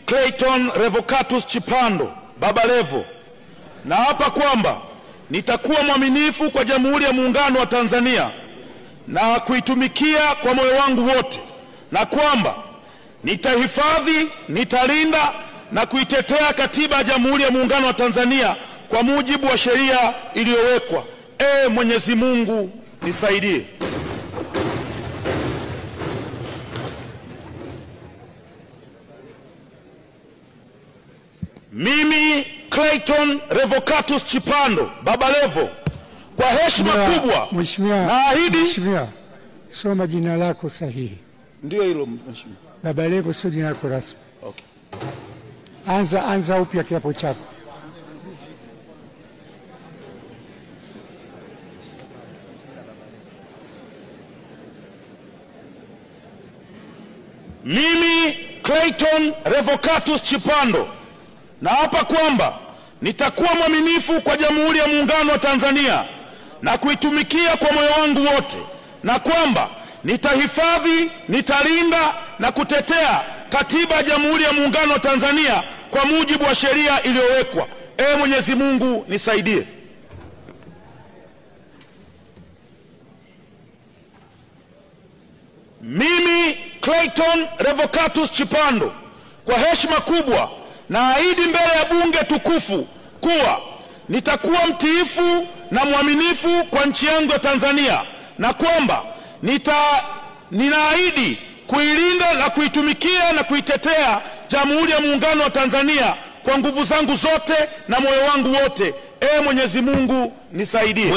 Clayton Revocatus Chipando Baba Levo, naapa kwamba nitakuwa mwaminifu kwa Jamhuri ya Muungano wa Tanzania na kuitumikia kwa moyo wangu wote, na kwamba nitahifadhi, nitalinda na kuitetea Katiba ya Jamhuri ya Muungano wa Tanzania kwa mujibu wa sheria iliyowekwa. Mwenyezi Mungu nisaidie. Mimi Clayton Revocatus Chipando Baba Levo, kwa heshima kubwa naahidi. Mheshimiwa, soma jina lako sahihi. Ndio hilo mheshimiwa. Baba Levo sio jina lako rasmi. Okay. Anza upya kiapo chako. Mimi Clayton Revocatus Chipando naapa kwamba nitakuwa mwaminifu kwa Jamhuri ya Muungano wa Tanzania na kuitumikia kwa moyo wangu wote, na kwamba nitahifadhi, nitalinda na kutetea Katiba ya Jamhuri ya Muungano wa Tanzania kwa mujibu wa sheria iliyowekwa. Mwenyezi Mungu nisaidie. Mimi Clayton Revocatus Chipando, kwa heshima kubwa naahidi mbele ya bunge tukufu kuwa nitakuwa mtiifu na mwaminifu kwa nchi yangu ya Tanzania, na kwamba ninaahidi kuilinda na kuitumikia na kuitetea Jamhuri ya Muungano wa Tanzania kwa nguvu zangu zote na moyo wangu wote. Mwenyezi Mungu nisaidie.